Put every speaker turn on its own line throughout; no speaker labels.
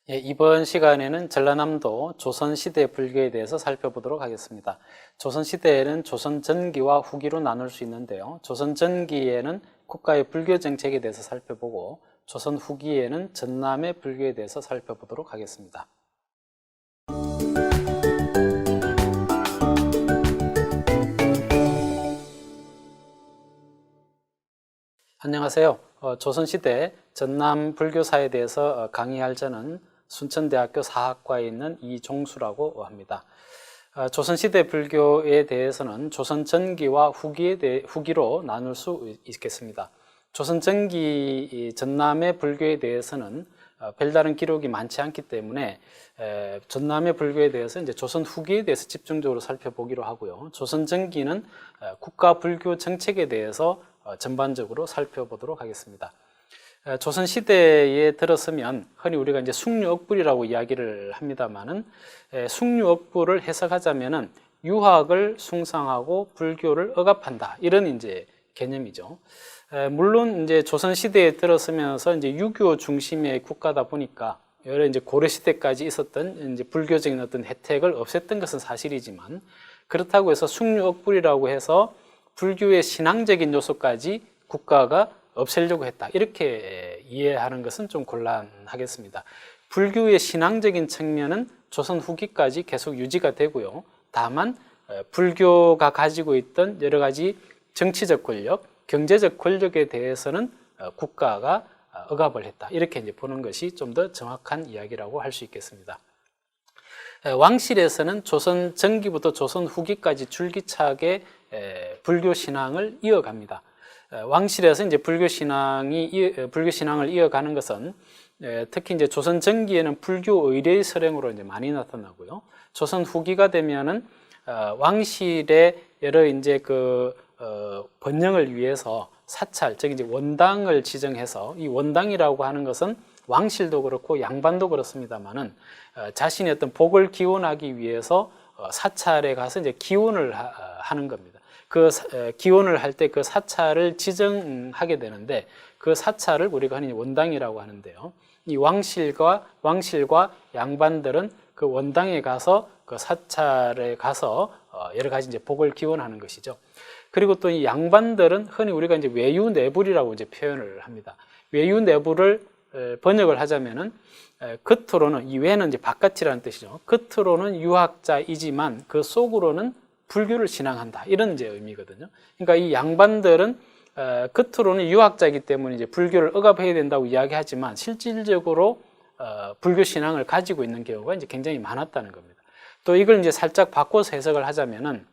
예, 이번 시간에는 전라남도 조선시대 불교에 대해서 살펴보도록 하겠습니다. 조선시대에는 조선 전기와 후기로 나눌 수 있는데요. 조선 전기에는 국가의 불교 정책에 대해서 살펴보고 조선 후기에는 전남의 불교에 대해서 살펴보도록 하겠습니다. 안녕하세요. 조선시대 전남 불교사에 대해서 강의할 저는 순천대학교 사학과에 있는 이종수라고 합니다. 조선시대 불교에 대해서는 조선 전기와 후기로 나눌 수 있겠습니다. 조선 전기 전남의 불교에 대해서는 별다른 기록이 많지 않기 때문에 전남의 불교에 대해서 이제 조선 후기에 대해서 집중적으로 살펴보기로 하고요. 조선 전기는 국가 불교 정책에 대해서 전반적으로 살펴보도록 하겠습니다. 조선 시대에 들었으면 흔히 우리가 이제 숭유억불이라고 이야기를 합니다만은 숭유억불을 해석하자면은 유학을 숭상하고 불교를 억압한다 이런 이제 개념이죠. 물론 이제 조선 시대에 들었으면서 이제 유교 중심의 국가다 보니까 여러 이제 고려 시대까지 있었던 이제 불교적인 어떤 혜택을 없앴던 것은 사실이지만 그렇다고 해서 숭유억불이라고 해서 불교의 신앙적인 요소까지 국가가 없애려고 했다 이렇게 이해하는 것은 좀 곤란하겠습니다. 불교의 신앙적인 측면은 조선 후기까지 계속 유지가 되고요. 다만 불교가 가지고 있던 여러 가지 정치적 권력, 경제적 권력에 대해서는 국가가 억압을 했다 이렇게 이제 보는 것이 좀 더 정확한 이야기라고 할 수 있겠습니다. 왕실에서는 조선 전기부터 조선 후기까지 줄기차게 불교 신앙을 이어갑니다. 왕실에서 이제 불교 신앙을 이어가는 것은 특히 이제 조선 전기에는 불교 의례의 설행으로 이제 많이 나타나고요. 조선 후기가 되면은 왕실의 여러 이제 번영을 위해서 사찰, 즉 이제 원당을 지정해서 이 원당이라고 하는 것은 왕실도 그렇고 양반도 그렇습니다만은 자신의 어떤 복을 기원하기 위해서 사찰에 가서 이제 기원을 하는 겁니다. 그 기원을 할 때 그 사찰을 지정하게 되는데 그 사찰을 우리가 흔히 원당이라고 하는데요. 이 왕실과 양반들은 그 원당에 가서 그 사찰에 가서 여러 가지 이제 복을 기원하는 것이죠. 그리고 또 이 양반들은 흔히 우리가 이제 외유내불이라고 이제 표현을 합니다. 외유내불을 번역을 하자면은 겉으로는 이 외는 이제 바깥이라는 뜻이죠. 겉으로는 유학자이지만 그 속으로는 불교를 신앙한다 이런 이제 의미거든요. 그러니까 이 양반들은 겉으로는 유학자이기 때문에 이제 불교를 억압해야 된다고 이야기하지만 실질적으로 불교 신앙을 가지고 있는 경우가 이제 굉장히 많았다는 겁니다. 또 이걸 이제 살짝 바꿔서 해석을 하자면은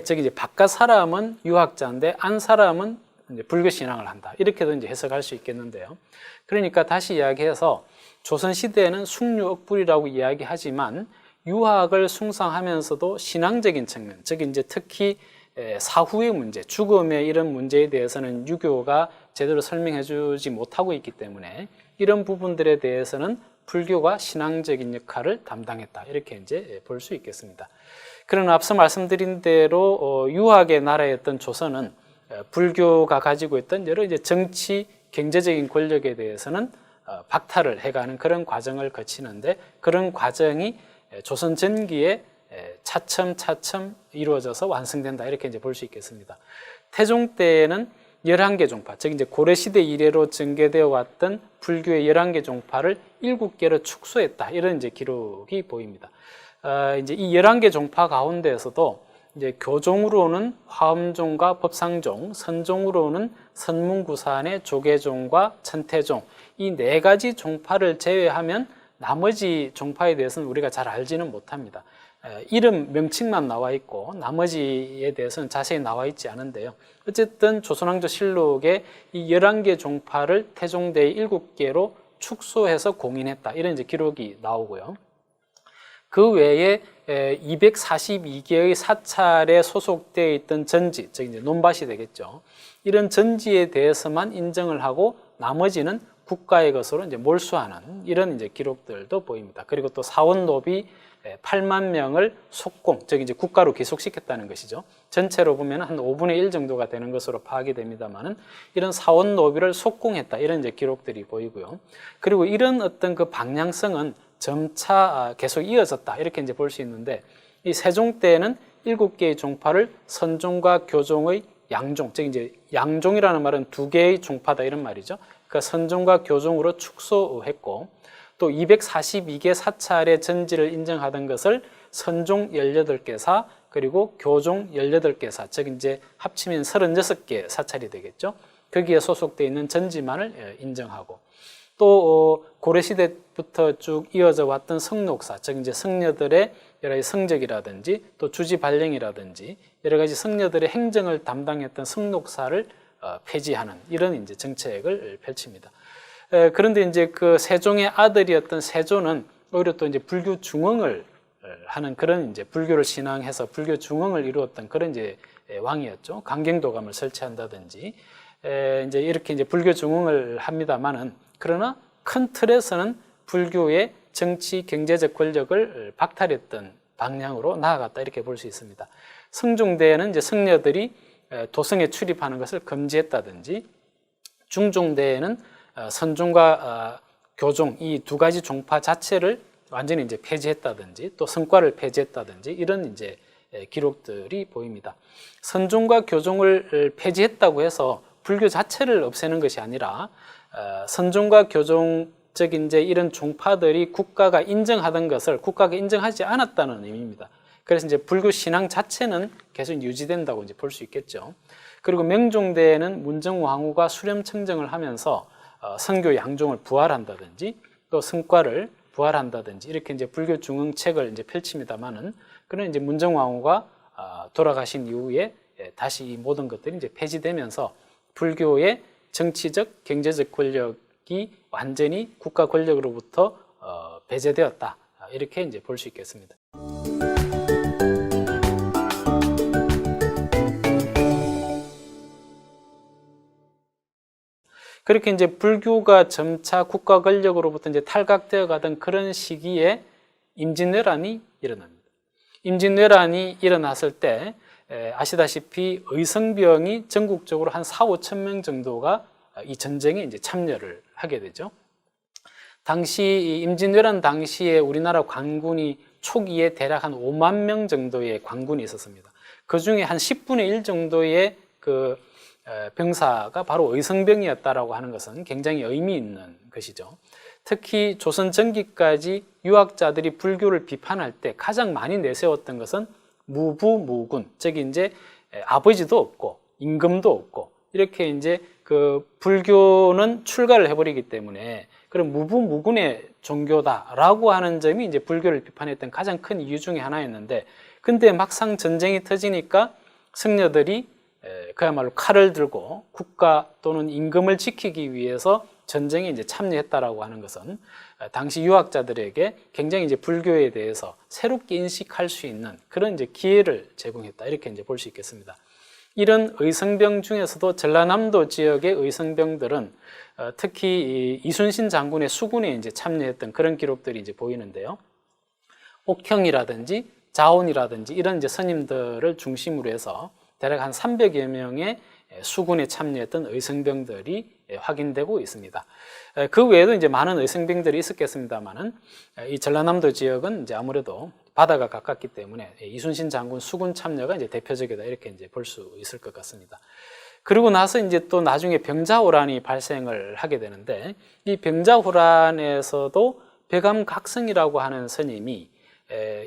즉 이제 바깥 사람은 유학자인데 안 사람은 이제 불교 신앙을 한다 이렇게도 이제 해석할 수 있겠는데요. 그러니까 다시 이야기해서 조선 시대에는 숭유억불이라고 이야기하지만 유학을 숭상하면서도 신앙적인 측면, 즉 이제 특히 사후의 문제, 죽음의 이런 문제에 대해서는 유교가 제대로 설명해주지 못하고 있기 때문에 이런 부분들에 대해서는 불교가 신앙적인 역할을 담당했다 이렇게 이제 볼 수 있겠습니다. 그러나 앞서 말씀드린 대로 유학의 나라였던 조선은 불교가 가지고 있던 여러 이제 정치, 경제적인 권력에 대해서는 박탈을 해가는 그런 과정을 거치는데 그런 과정이 조선 전기에 차츰 이루어져서 완성된다 이렇게 이제 볼 수 있겠습니다. 태종 때에는 11개 종파, 즉 이제 고려시대 이래로 전개되어 왔던 불교의 11개 종파를 7개로 축소했다 이런 이제 기록이 보입니다. 이제 이 11개 종파 가운데에서도 이제 교종으로는 화엄종과 법상종, 선종으로는 선문구산의 조계종과 천태종 이 4가지 종파를 제외하면 나머지 종파에 대해서는 우리가 잘 알지는 못합니다. 이름 명칭만 나와 있고 나머지에 대해서는 자세히 나와 있지 않은데요. 어쨌든 조선왕조 실록에 이 11개 종파를 태종대의 7개로 축소해서 공인했다 이런 이제 기록이 나오고요. 그 외에 242개의 사찰에 소속되어 있던 전지, 즉 이제 논밭이 되겠죠. 이런 전지에 대해서만 인정을 하고 나머지는 국가의 것으로 이제 몰수하는 이런 이제 기록들도 보입니다. 그리고 또 사원노비, 8만 명을 속공, 즉 이제 국가로 귀속시켰다는 것이죠. 전체로 보면 한 5분의 1 정도가 되는 것으로 파악이 됩니다만은 이런 사원 노비를 속공했다 이런 이제 기록들이 보이고요. 그리고 이런 어떤 그 방향성은 점차 계속 이어졌다 이렇게 이제 볼 수 있는데 이 세종 때에는 7개의 종파를 선종과 교종의 양종, 즉 이제 양종이라는 말은 2개의 종파다 이런 말이죠. 그러니까 선종과 교종으로 축소했고 또 242개 사찰의 전지를 인정하던 것을 선종 18개사 그리고 교종 18개사, 즉 이제 합치면 36개 사찰이 되겠죠. 거기에 소속되어 있는 전지만을 인정하고 또 고려시대부터 쭉 이어져 왔던 성록사, 즉 이제 성녀들의 여러 가지 성적이라든지 또 주지 발령이라든지 여러 가지 성녀들의 행정을 담당했던 성록사를 폐지하는 이런 이제 정책을 펼칩니다. 그런데 이제 그 세종의 아들이었던 세조는 오히려 또 이제 불교 중흥을 하는 그런 이제 불교를 신앙해서 불교 중흥을 이루었던 그런 이제 왕이었죠. 강경도감을 설치한다든지 이제 이렇게 이제 불교 중흥을 합니다만은 그러나 큰 틀에서는 불교의 정치, 경제적 권력을 박탈했던 방향으로 나아갔다 이렇게 볼 수 있습니다. 성종대에는 이제 성녀들이 도성에 출입하는 것을 금지했다든지 중종대에는 선종과 교종 이 2가지 종파 자체를 완전히 이제 폐지했다든지 또 성과를 폐지했다든지 이런 이제 기록들이 보입니다. 선종과 교종을 폐지했다고 해서 불교 자체를 없애는 것이 아니라 선종과 교종 즉 이제 이런 종파들이 국가가 인정하던 것을 국가가 인정하지 않았다는 의미입니다. 그래서 이제 불교 신앙 자체는 계속 유지된다고 이제 볼 수 있겠죠. 그리고 명종대에는 문정왕후가 수렴청정을 하면서 선교 양종을 부활한다든지 또 성과를 부활한다든지 이렇게 이제 불교 중흥책을 이제 펼칩니다만은 그런 이제 문정왕후가 돌아가신 이후에 다시 이 모든 것들이 이제 폐지되면서 불교의 정치적, 경제적 권력이 완전히 국가 권력으로부터 배제되었다 이렇게 이제 볼 수 있겠습니다. 그렇게 이제 불교가 점차 국가 권력으로부터 이제 탈각되어 가던 그런 시기에 임진왜란이 일어납니다. 임진왜란이 일어났을 때 아시다시피 의성병이 전국적으로 한 4-5천 명 정도가 이 전쟁에 이제 참여를 하게 되죠. 당시 임진왜란 당시에 우리나라 관군이 초기에 대략 한 5만 명 정도의 관군이 있었습니다. 그 중에 한 10분의 1 정도의 그 병사가 바로 의성병이었다라고 하는 것은 굉장히 의미 있는 것이죠. 특히 조선 전기까지 유학자들이 불교를 비판할 때 가장 많이 내세웠던 것은 무부무군, 즉 이제 아버지도 없고 임금도 없고 이렇게 이제 그 불교는 출가를 해버리기 때문에 그런 무부무군의 종교다라고 하는 점이 이제 불교를 비판했던 가장 큰 이유 중에 하나였는데, 근데 막상 전쟁이 터지니까 승려들이 그야말로 칼을 들고 국가 또는 임금을 지키기 위해서 전쟁에 이제 참여했다라고 하는 것은 당시 유학자들에게 굉장히 이제 불교에 대해서 새롭게 인식할 수 있는 그런 이제 기회를 제공했다 이렇게 이제 볼 수 있겠습니다. 이런 의성병 중에서도 전라남도 지역의 의성병들은 특히 이순신 장군의 수군에 이제 참여했던 그런 기록들이 이제 보이는데요. 옥형이라든지 자온이라든지 이런 이제 스님들을 중심으로 해서 대략 한 300여 명의 수군에 참여했던 의성병들이 확인되고 있습니다. 그 외에도 이제 많은 의성병들이 있었겠습니다만은 이 전라남도 지역은 이제 아무래도 바다가 가깝기 때문에 이순신 장군 수군 참여가 이제 대표적이다 이렇게 이제 볼 수 있을 것 같습니다. 그리고 나서 이제 또 나중에 병자호란이 발생을 하게 되는데 이 병자호란에서도 백암각성이라고 하는 스님이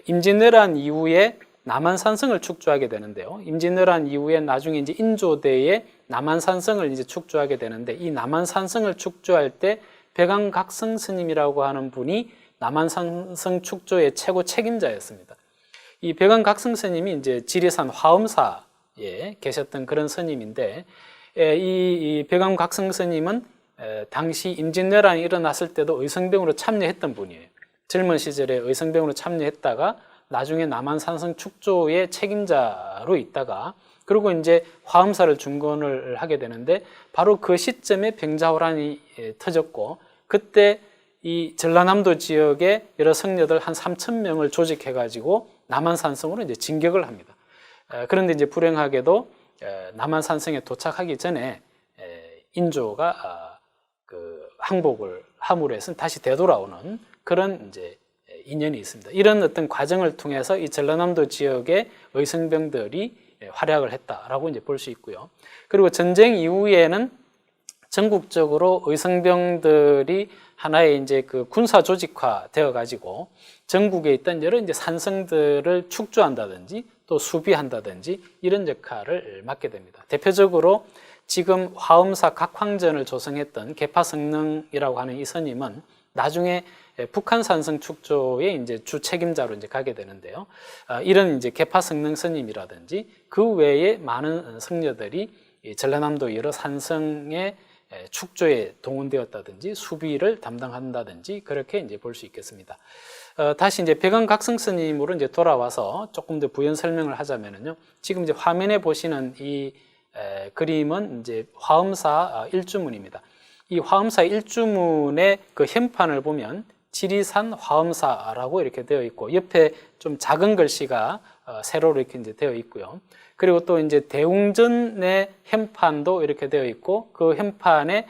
임진왜란 이후에 남한산성을 축조하게 되는데요. 임진왜란 이후에 나중에 이제 인조대에 남한산성을 이제 축조하게 되는데 이 남한산성을 축조할 때 백암각성 스님이라고 하는 분이 남한산성 축조의 최고 책임자였습니다. 이 백암각성 스님이 이제 지리산 화엄사에 계셨던 그런 스님인데 이 백암각성 스님은 당시 임진왜란이 일어났을 때도 의성병으로 참여했던 분이에요. 젊은 시절에 의성병으로 참여했다가 나중에 남한산성 축조의 책임자로 있다가 그리고 이제 화엄사를 중건을 하게 되는데 바로 그 시점에 병자호란이 터졌고 그때 이 전라남도 지역의 여러 성녀들 한 3,000명을 조직해가지고 남한산성으로 이제 진격을 합니다. 그런데 이제 불행하게도 남한산성에 도착하기 전에 인조가 그 항복을 함으로 해서 다시 되돌아오는 그런 이제 인연이 있습니다. 이런 어떤 과정을 통해서 이 전라남도 지역의 의성병들이 활약을 했다라고 이제 볼 수 있고요. 그리고 전쟁 이후에는 전국적으로 의성병들이 하나의 이제 그 군사 조직화 되어 가지고 전국에 있던 여러 이제 산성들을 축조한다든지 또 수비한다든지 이런 역할을 맡게 됩니다. 대표적으로 지금 화엄사 각황전을 조성했던 계파성능이라고 하는 이 스님은 나중에 북한 산성 축조의 이제 주 책임자로 이제 가게 되는데요. 이런 이제 계파성능 스님이라든지 그 외에 많은 성녀들이 전라남도 여러 산성의 축조에 동원되었다든지 수비를 담당한다든지 그렇게 이제 볼 수 있겠습니다. 다시 이제 백원각성 스님으로 이제 돌아와서 조금 더 부연 설명을 하자면요. 지금 이제 화면에 보시는 이 그림은 이제 화엄사 일주문입니다. 이 화엄사 일주문의 그 현판을 보면 지리산 화엄사라고 이렇게 되어 있고 옆에 좀 작은 글씨가 세로로 이렇게 이제 되어 있고요. 그리고 또 이제 대웅전의 현판도 이렇게 되어 있고 그 현판에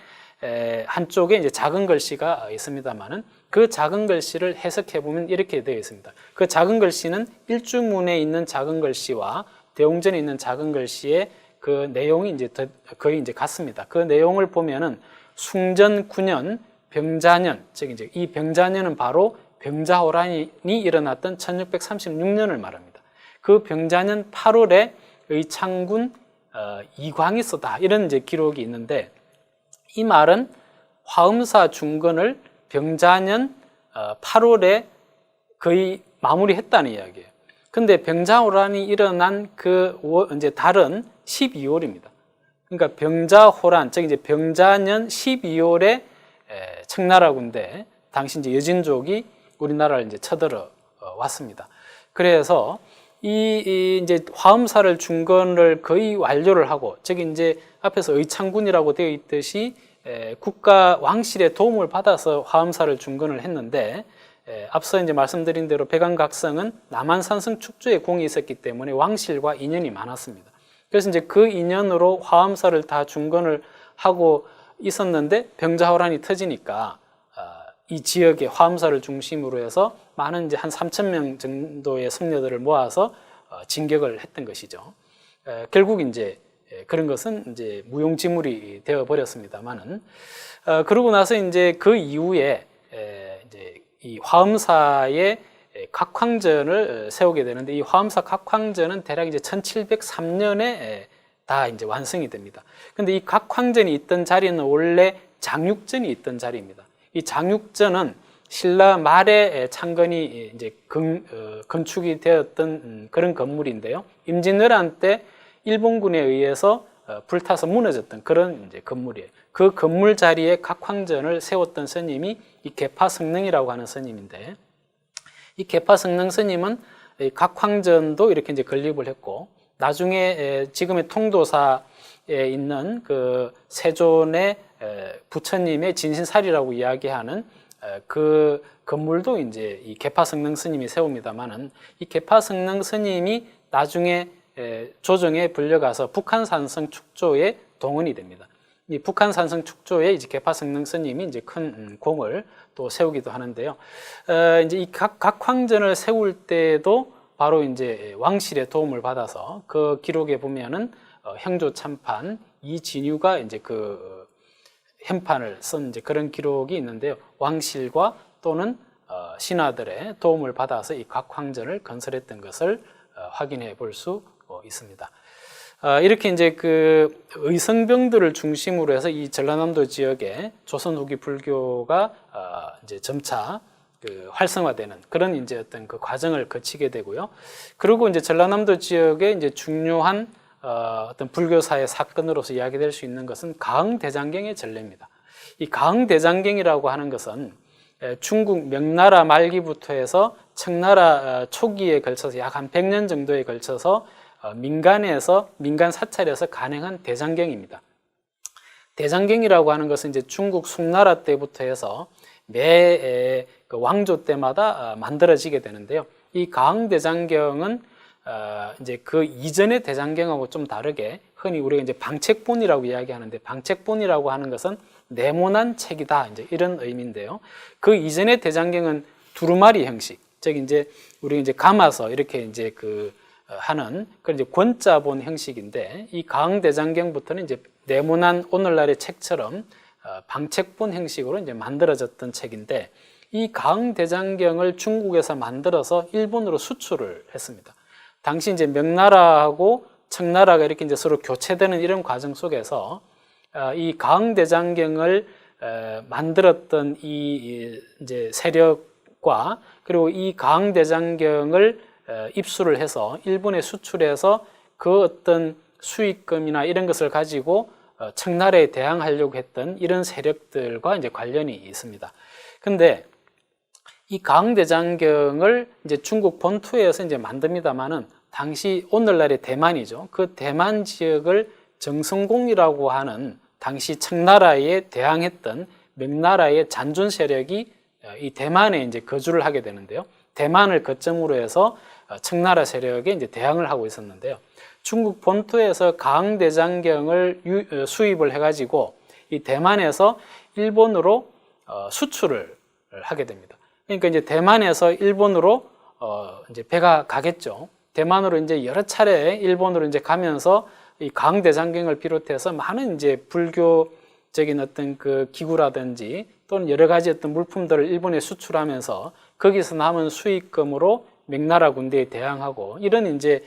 한쪽에 이제 작은 글씨가 있습니다만은 그 작은 글씨를 해석해 보면 이렇게 되어 있습니다. 그 작은 글씨는 일주문에 있는 작은 글씨와 대웅전에 있는 작은 글씨의 그 내용이 이제 거의 이제 같습니다. 그 내용을 보면은 숭전 9년 병자년, 즉 이제 이 병자년은 바로 병자호란이 일어났던 1636년을 말합니다. 그 병자년 8월에 의창군 이광이 썼다 이런 이제 기록이 있는데 이 말은 화엄사 중건을 병자년 8월에 거의 마무리했다는 이야기예요. 근데 병자호란이 일어난 그 이제 달은 12월입니다. 그러니까 병자호란, 즉 이제 병자년 12월에 청나라 군대, 당시 이제 여진족이 우리나라를 이제 쳐들어 왔습니다. 그래서 이 이제 화엄사를 중건을 거의 완료를 하고, 즉 이제 앞에서 의창군이라고 되어 있듯이 국가 왕실의 도움을 받아서 화엄사를 중건을 했는데, 앞서 이제 말씀드린 대로 백안각성은 남한산성 축조에 공이 있었기 때문에 왕실과 인연이 많았습니다. 그래서 이제 그 인연으로 화엄사를 다 중건을 하고 있었는데 병자호란이 터지니까 이 지역의 화엄사를 중심으로 해서 많은 이제 한 3,000명 정도의 성녀들을 모아서 진격을 했던 것이죠. 결국 이제 그런 것은 이제 무용지물이 되어 버렸습니다만은 그러고 나서 이제 그 이후에 이제 이 화엄사의 각황전을 세우게 되는데 이 화엄사 각황전은 대략 이제 1703년에 다 이제 완성이 됩니다. 근데 이 각황전이 있던 자리는 원래 장육전이 있던 자리입니다. 이 장육전은 신라 말에 창건이 이제 건축이 되었던 그런 건물인데요. 임진왜란 때 일본군에 의해서 불타서 무너졌던 그런 이제 건물이에요. 그 건물 자리에 각황전을 세웠던 스님이 이 계파성능이라고 하는 스님인데, 이 계파성능 스님은 각황전도 이렇게 이제 건립을 했고, 나중에 지금의 통도사에 있는 그 세존의 부처님의 진신살이라고 이야기하는 그 건물도 이제 이 계파성능 스님이 세웁니다만은, 이 계파성능 스님이 나중에 조정에 불려가서 북한산성 축조에 동원이 됩니다. 이 북한산성 축조에 이제 계파성능 스님이 이제 큰 공을 또 세우기도 하는데요. 이제 이 각황전을 세울 때도 바로 이제 왕실의 도움을 받아서 그 기록에 보면은 형조참판 이진유가 이제 그 현판을 쓴 이제 그런 기록이 있는데요. 왕실과 또는 신하들의 도움을 받아서 이 각황전을 건설했던 것을 확인해 볼 수 있습니다. 이렇게 이제 그 의성병들을 중심으로 해서 이 전라남도 지역에 조선 후기 불교가 이제 점차 그 활성화되는 그런 이제 어떤 그 과정을 거치게 되고요. 그리고 이제 전라남도 지역에 이제 중요한 어떤 불교사의 사건으로서 이야기될 수 있는 것은 가흥대장경의 전례입니다. 이 가흥대장경이라고 하는 것은 중국 명나라 말기부터 해서 청나라 초기에 걸쳐서 약 한 100년 정도에 걸쳐서 민간에서 민간 사찰에서 간행한 대장경입니다. 대장경이라고 하는 것은 이제 중국 송나라 때부터 해서 매 그 왕조 때마다 만들어지게 되는데요. 이 가흥대장경은 이제 그 이전의 대장경하고 좀 다르게 흔히 우리가 이제 방책본이라고 이야기하는데, 방책본이라고 하는 것은 네모난 책이다, 이제 이런 의미인데요. 그 이전의 대장경은 두루마리 형식, 즉 이제 우리 이제 감아서 이렇게 이제 하는 그런 이제 권자본 형식인데, 이 가흥대장경부터는 이제 네모난 오늘날의 책처럼 방책본 형식으로 이제 만들어졌던 책인데, 이 가흥대장경을 중국에서 만들어서 일본으로 수출을 했습니다. 당시 이제 명나라하고 청나라가 이렇게 이제 서로 교체되는 이런 과정 속에서 이 가흥대장경을 만들었던 이 이제 세력과, 그리고 이 가흥대장경을 입수를 해서 일본에 수출해서 그 어떤 수익금이나 이런 것을 가지고 청나라에 대항하려고 했던 이런 세력들과 이제 관련이 있습니다. 근데 이 가흥대장경을 이제 중국 본토에서 이제 만듭니다만은, 당시 오늘날의 대만이죠. 그 대만 지역을 정성공이라고 하는 당시 청나라에 대항했던 명나라의 잔존 세력이 이 대만에 이제 거주를 하게 되는데요. 대만을 거점으로 해서 청나라 세력에 이제 대항을 하고 있었는데요. 중국 본토에서 가흥대장경을 수입을 해가지고 이 대만에서 일본으로 수출을 하게 됩니다. 그러니까 이제 대만에서 일본으로 이제 배가 가겠죠. 대만으로 이제 여러 차례 일본으로 이제 가면서 이 가흥대장경을 비롯해서 많은 이제 불교적인 어떤 그 기구라든지 또는 여러 가지 어떤 물품들을 일본에 수출하면서 거기서 남은 수익금으로 명나라 군대에 대항하고, 이런 이제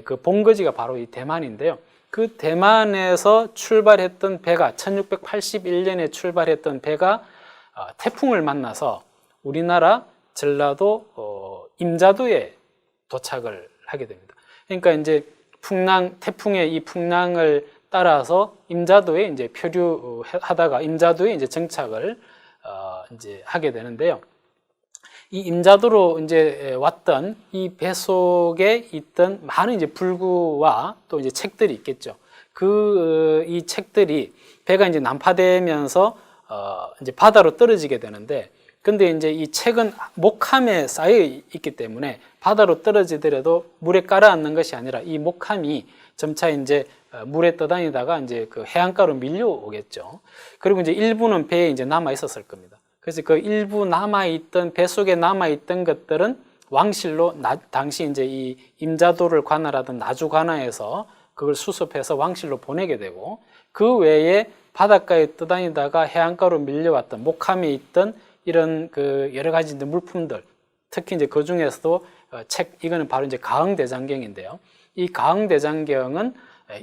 그 본거지가 바로 이 대만인데요. 그 대만에서 출발했던 배가 1681년에 출발했던 배가 태풍을 만나서 우리나라 전라도 임자도에 도착을 하게 됩니다. 그러니까 이제 태풍의 이 풍랑을 따라서 임자도에 이제 표류하다가 임자도에 이제 정착을 이제 하게 되는데요. 이 임자도로 이제 왔던 이 배 속에 있던 많은 이제 불구와 또 이제 책들이 있겠죠. 이 책들이 배가 이제 난파되면서 이제 바다로 떨어지게 되는데, 근데 이제 이 책은 목함에 쌓여 있기 때문에 바다로 떨어지더라도 물에 깔아앉는 것이 아니라 이 목함이 점차 이제 물에 떠다니다가 이제 그 해안가로 밀려오겠죠. 그리고 이제 일부는 배에 이제 남아 있었을 겁니다. 그래서 그 일부 남아있던, 배 속에 남아있던 것들은 왕실로 당시 이제 이 임자도를 관할하던 나주관하에서 그걸 수습해서 왕실로 보내게 되고, 그 외에 바닷가에 떠다니다가 해안가로 밀려왔던 목함에 있던 이런 그 여러 가지 물품들, 특히 이제 그 중에서도 이거는 바로 이제 가흥대장경인데요. 이 가흥대장경은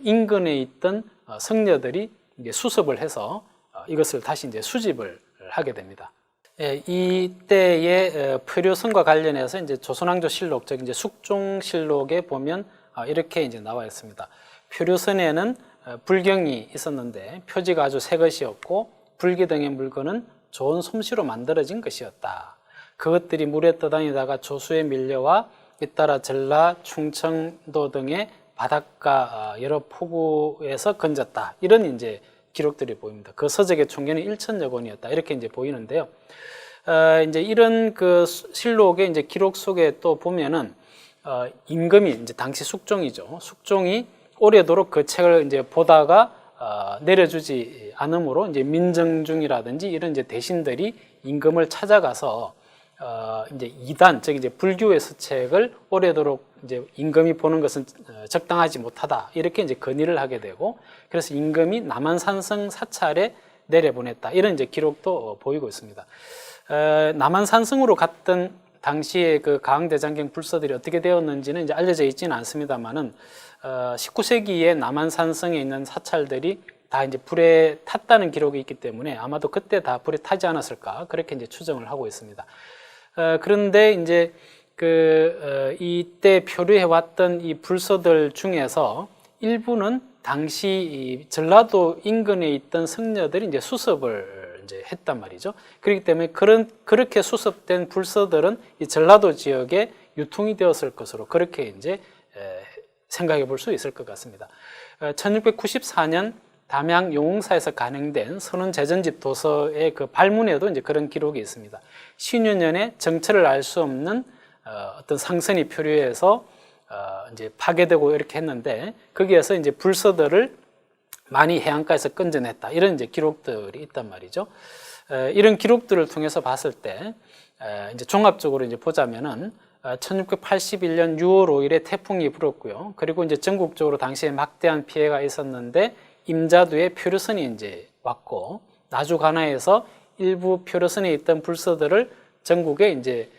인근에 있던 성녀들이 이제 수습을 해서 이것을 다시 이제 수집을 하게 됩니다. 이때의 표류선과 관련해서 이제 조선왕조실록, 즉 이제 숙종실록에 보면 이렇게 이제 나와 있습니다. 표류선에는 불경이 있었는데 표지가 아주 새 것이었고 불기 등의 물건은 좋은 솜씨로 만들어진 것이었다. 그것들이 물에 떠다니다가 조수에 밀려와 잇따라 전라, 충청도 등의 바닷가 여러 포구에서 건졌다. 이런 이제 기록들이 보입니다. 그 서적의 총계는 1,000여 권이었다. 이렇게 이제 보이는데요. 이제 이런 그 실록의 이제 기록 속에 또 보면은 임금이 이제 당시 숙종이죠. 숙종이 오래도록 그 책을 이제 보다가 내려주지 않으므로 이제 민정중이라든지 이런 이제 대신들이 임금을 찾아가서 이제 이단, 즉 이제 불교의 서책을 오래도록 이제 임금이 보는 것은 적당하지 못하다, 이렇게 이제 건의를 하게 되고, 그래서 임금이 남한산성 사찰에 내려보냈다, 이런 이제 기록도 보이고 있습니다. 남한산성으로 갔던 당시에 그 가흥대장경 불서들이 어떻게 되었는지는 이제 알려져 있지는 않습니다만은 19세기에 남한산성에 있는 사찰들이 다 이제 불에 탔다는 기록이 있기 때문에 아마도 그때 다 불에 타지 않았을까, 그렇게 이제 추정을 하고 있습니다. 그런데 이제 이때 표류해 왔던 이 불서들 중에서 일부는 당시 이 전라도 인근에 있던 성녀들이 이제 수습을 이제 했단 말이죠. 그렇기 때문에 그렇게 수습된 불서들은 이 전라도 지역에 유통이 되었을 것으로 그렇게 이제 생각해 볼 수 있을 것 같습니다. 1694년 담양 용웅사에서 간행된 선운제전집 도서의 그 발문에도 이제 그런 기록이 있습니다. 신유년에 정체를 알 수 없는 어떤 상선이 표류해서 이제 파괴되고 이렇게 했는데 거기에서 이제 불서들을 많이 해안가에서 건져냈다 이런 이제 기록들이 있단 말이죠. 이런 기록들을 통해서 봤을 때 이제 종합적으로 이제 보자면은 1681년 6월 5일에 태풍이 불었고요. 그리고 이제 전국적으로 당시에 막대한 피해가 있었는데 임자두에 표류선이 이제 왔고 나주 관하에서 일부 표류선에 있던 불서들을 전국에 이제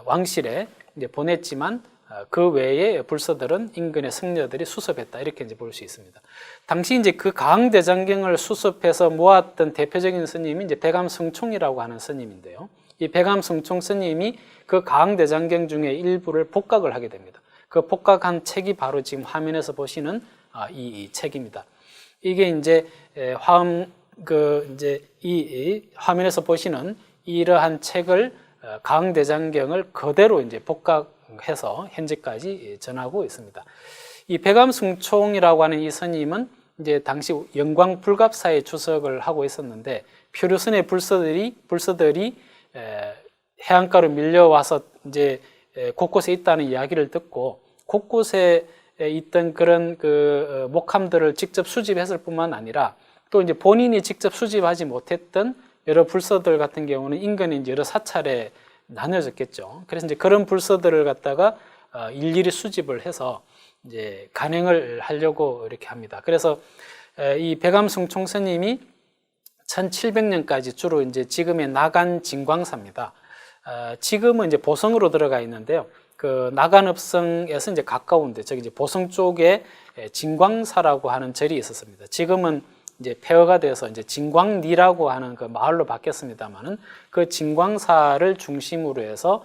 왕실에 이제 보냈지만 그 외에 불서들은 인근의 승려들이 수습했다 이렇게 이제 볼 수 있습니다. 당시 이제 그 가항대장경을 수습해서 모았던 대표적인 스님이 이제 백암승총이라고 하는 스님인데요. 이 백암승총 스님이 그 가항대장경 중에 일부를 복각을 하게 됩니다. 그 복각한 책이 바로 지금 화면에서 보시는 이 책입니다. 이게 이제 이 화면에서 보시는 이러한 책을 가항대장경을 그대로 이제 복각해서 현재까지 전하고 있습니다. 이 백암승총이라고 하는 이 스님은 이제 당시 영광불갑사에 주석을 하고 있었는데 표류선의 불서들이 해안가로 밀려와서 이제 곳곳에 있다는 이야기를 듣고 곳곳에 있던 그런 그 목함들을 직접 수집했을 뿐만 아니라 또 이제 본인이 직접 수집하지 못했던 여러 불서들 같은 경우는 인근에 이제 여러 사찰에 나눠졌겠죠. 그래서 이제 그런 불서들을 갖다가 일일이 수집을 해서 이제 간행을 하려고 이렇게 합니다. 그래서 이 백암승총 스님이 1700년까지 주로 이제 지금의 나간 진광사입니다. 지금은 이제 보성으로 들어가 있는데요. 그 나간읍성에서 이제 가까운데 저기 이제 보성 쪽에 진광사라고 하는 절이 있었습니다. 지금은 이제 폐허가 돼서 이제 진광리라고 하는 그 마을로 바뀌었습니다만은 그 진광사를 중심으로 해서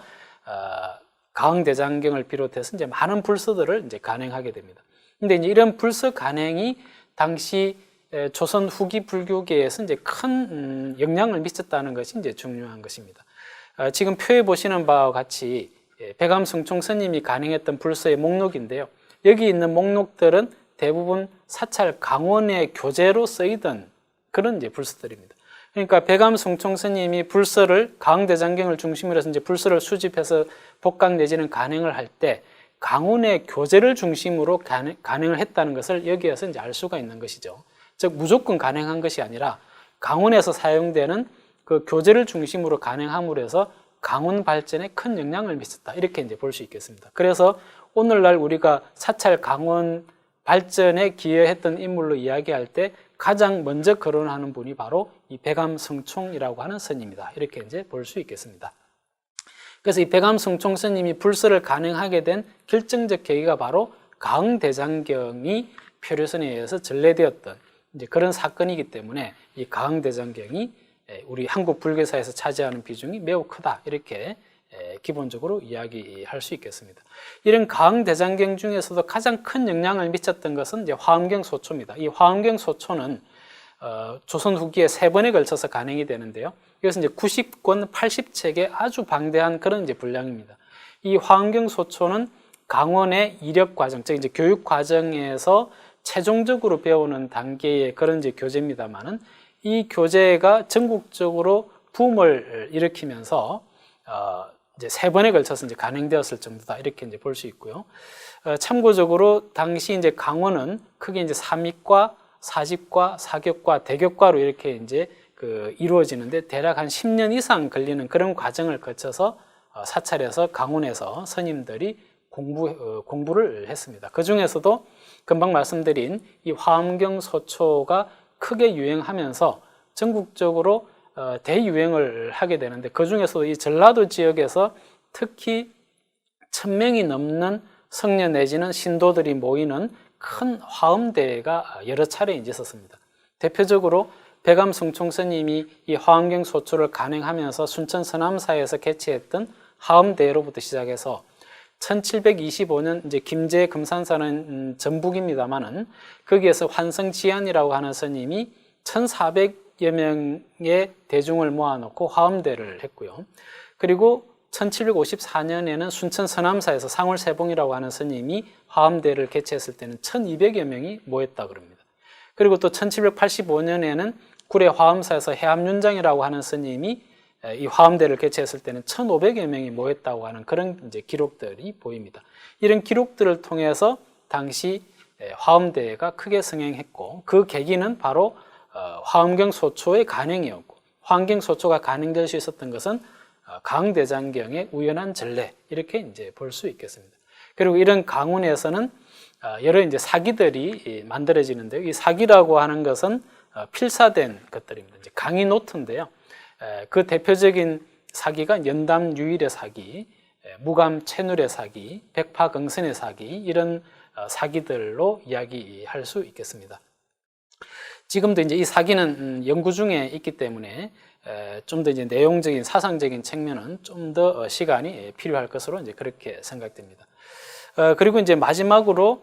가항대장경을 비롯해서 이제 많은 불서들을 이제 간행하게 됩니다. 근데 이제 이런 불서 간행이 당시 조선 후기 불교계에서 이제 큰 영향을 미쳤다는 것이 이제 중요한 것입니다. 지금 표에 보시는 바와 같이 백암승총 스님이 간행했던 불서의 목록인데요. 여기 있는 목록들은 대부분 사찰 강원의 교재로 쓰이던 그런 이제 불서들입니다. 그러니까 백암승총 스님이 불서를 가항대장경을 중심으로 해서 이제 불서를 수집해서 복각 내지는 간행을 할 때 강원의 교재를 중심으로 간행을 했다는 것을 여기에서 이제 알 수가 있는 것이죠. 즉 무조건 간행한 것이 아니라 강원에서 사용되는 그 교재를 중심으로 간행함으로 해서 강원 발전에 큰 영향을 미쳤다 이렇게 이제 볼 수 있겠습니다. 그래서 오늘날 우리가 사찰 강원 발전에 기여했던 인물로 이야기할 때 가장 먼저 거론하는 분이 바로 이 백암승총이라고 하는 스님이다 이렇게 이제 볼 수 있겠습니다. 그래서 이 백암승총 스님이 불서를 간행하게 된 결정적 계기가 바로 가항대장경이 표류선에 의해서 전래되었던 이제 그런 사건이기 때문에 이 가항대장경이 우리 한국 불교사에서 차지하는 비중이 매우 크다 이렇게 기본적으로 이야기할 수 있겠습니다. 이런 가항대장경 중에서도 가장 큰 영향을 미쳤던 것은 이제 화엄경소초입니다. 이 화엄경소초는 조선 후기에 3번에 걸쳐서 간행이 되는데요. 이것은 이제 90권 80책의 아주 방대한 그런 이제 분량입니다. 이 화엄경소초는 강원의 이력 과정, 즉 이제 교육 과정에서 최종적으로 배우는 단계의 그런 이제 교재입니다만은 이 교재가 전국적으로 붐을 일으키면서 이제 3번에 걸쳐서 이제 간행되었을 정도다 이렇게 이제 볼 수 있고요. 참고적으로 당시 이제 강원은 크게 이제 삼익과, 사직과, 사격과, 대격과로 이렇게 이제 이루어지는데 대략 한 10년 이상 걸리는 그런 과정을 거쳐서 사찰에서 강원에서 스님들이 공부를 했습니다. 그 중에서도 금방 말씀드린 이 화엄경소초가 크게 유행하면서 전국적으로 대유행을 하게 되는데 그 중에서도 이 전라도 지역에서 특히 1000명이 넘는 성녀 내지는 신도들이 모이는 큰 화엄대회가 여러 차례 있었습니다. 대표적으로 백암승총 스님이 이 화엄경소초를 간행하면서 순천 서남사에서 개최했던 화엄대회로부터 시작해서 1725년 이제 김제 금산사는 전북입니다만은 거기에서 환성지안이라고 하는 스님이 1400여 명의 대중을 모아놓고 화엄대를 했고요. 그리고 1754년에는 순천 서남사에서 상울세봉이라고 하는 스님이 화엄대를 개최했을 때는 1200여 명이 모였다 그럽니다. 그리고 또 1785년에는 구례 화엄사에서 해암윤장이라고 하는 스님이 이 화엄대를 개최했을 때는 1,500여 명이 모였다고 하는 그런 이제 기록들이 보입니다. 이런 기록들을 통해서 당시 화엄대가 크게 성행했고, 그 계기는 바로 화엄경 소초의 간행이었고, 화엄경 소초가 간행될 수 있었던 것은 강대장경의 우연한 전례, 이렇게 이제 볼 수 있겠습니다. 그리고 이런 강운에서는 여러 이제 사기들이 만들어지는데요. 이 사기라고 하는 것은 필사된 것들입니다. 이제 강의 노트인데요. 그 대표적인 사기가 연담유일의 사기, 무감채눌의 사기, 백파긍선의 사기, 이런 사기들로 이야기할 수 있겠습니다. 지금도 이제 이 사기는 연구 중에 있기 때문에 좀 더 이제 내용적인 사상적인 측면은 좀 더 시간이 필요할 것으로 이제 그렇게 생각됩니다. 그리고 이제 마지막으로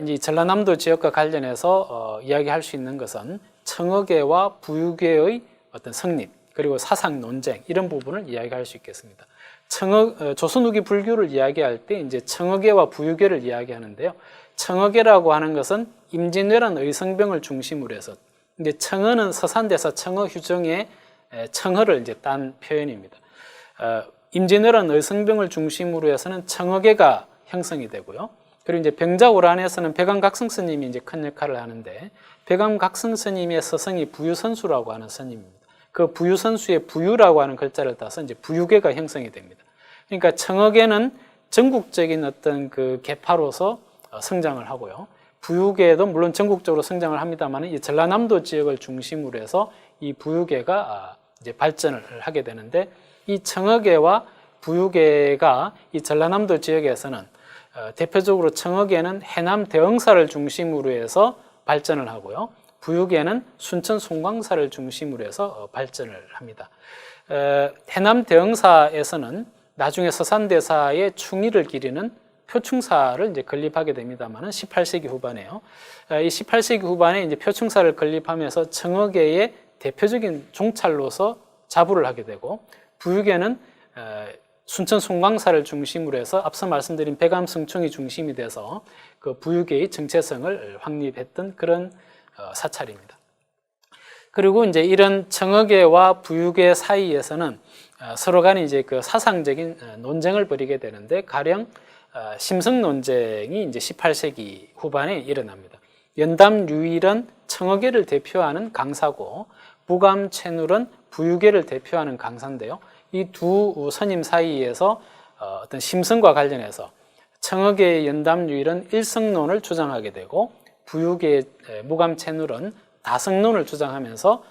이제 전라남도 지역과 관련해서 이야기할 수 있는 것은 청어계와 부유계의 어떤 성립, 그리고 사상 논쟁, 이런 부분을 이야기할 수 있겠습니다. 조선 후기 불교를 이야기할 때 이제 청어계와 부유계를 이야기하는데요. 청어계라고 하는 것은 임진왜란 의성병을 중심으로 해서, 이제 청어는 서산대사 청어휴정의 청어를 이제 딴 표현입니다. 임진왜란 의성병을 중심으로 해서는 청어계가 형성이 되고요. 그리고 이제 병자오란에서는 백암각성 스님이 이제 큰 역할을 하는데, 백암각성 스님의 서성이 부유선수라고 하는 스님입니다. 그 부유선수의 부유라고 하는 글자를 따서 이제 부유계가 형성이 됩니다. 그러니까 청어계는 전국적인 어떤 그 계파로서 성장을 하고요. 부유계도 물론 전국적으로 성장을 합니다만, 이 전라남도 지역을 중심으로 해서 이 부유계가 이제 발전을 하게 되는데, 이 청어계와 부유계가 이 전라남도 지역에서는 대표적으로 청어계는 해남 대흥사를 중심으로 해서 발전을 하고요. 부유계는 순천 송광사를 중심으로 해서 발전을 합니다. 해남 대흥사에서는 나중에 서산대사의 충의를 기리는 표충사를 이제 건립하게 됩니다만은 18세기 후반에요. 이 18세기 후반에 이제 표충사를 건립하면서 청어계의 대표적인 종찰로서 자부를 하게 되고, 부유계는 순천 송광사를 중심으로 해서 앞서 말씀드린 백암승총이 중심이 돼서 그 부유계의 정체성을 확립했던 그런 사찰입니다. 그리고 이제 이런 청어계와 부유계 사이에서는 서로 간에 이제 그 사상적인 논쟁을 벌이게 되는데, 가령 심성 논쟁이 이제 18세기 후반에 일어납니다. 연담유일은 청어계를 대표하는 강사고, 무감채눌은 부유계를 대표하는 강사인데요. 이 두 스님 사이에서 어떤 심성과 관련해서 청어계의 연담유일은 일성론을 주장하게 되고, 부유계의 무감채눌은 다성론을 주장하면서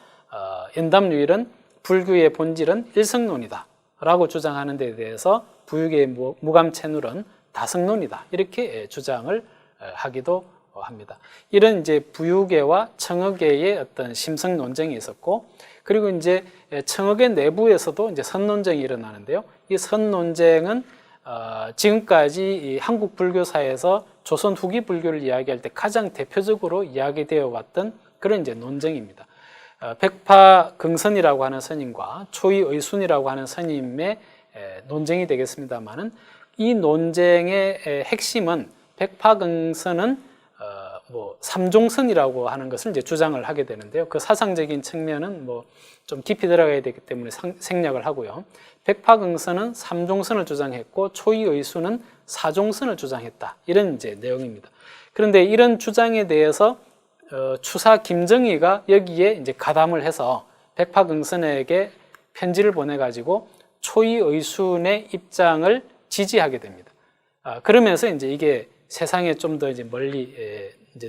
연담유일은 불교의 본질은 일성론이다 라고 주장하는 데 대해서 부유계의 무감채눌은 다성론이다, 이렇게 주장을 하기도 합니다. 이런 이제 부유계와 청어계의 어떤 심성 논쟁이 있었고, 그리고 이제 청어계 내부에서도 이제 선논쟁이 일어나는데요. 이 선논쟁은 지금까지 이 한국 불교사에서 조선 후기 불교를 이야기할 때 가장 대표적으로 이야기되어 왔던 그런 이제 논쟁입니다. 백파긍선이라고 하는 스님과 초이의순이라고 하는 스님의 논쟁이 되겠습니다만은, 이 논쟁의 핵심은 백파긍선은 삼종선이라고 하는 것을 이제 주장을 하게 되는데요. 그 사상적인 측면은 좀 깊이 들어가야 되기 때문에 생략을 하고요. 백파긍선은 삼종선을 주장했고, 초이의순은 사종선을 주장했다, 이런 이제 내용입니다. 그런데 이런 주장에 대해서 추사 김정희가 여기에 이제 가담을 해서 백파긍선에게 편지를 보내가지고 초이의순의 입장을 지지하게 됩니다. 그러면서 이제 이게 세상에 좀 더 이제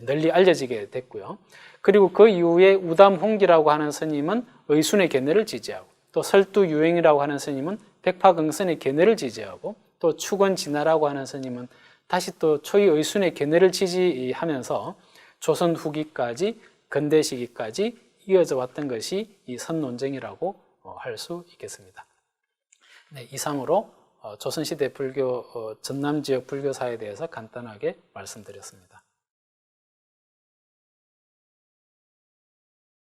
널리 알려지게 됐고요. 그리고 그 이후에 우담홍기라고 하는 스님은 의순의 견해를 지지하고, 또 설두유행이라고 하는 스님은 백파긍선의 견해를 지지하고, 또 축원진화라고 하는 스님은 다시 또 초이의순의 견해를 지지하면서 조선 후기까지 근대 시기까지 이어져 왔던 것이 이 선논쟁이라고 할 수 있겠습니다. 네, 이상으로 조선시대 불교 전남 지역 불교사에 대해서 간단하게 말씀드렸습니다.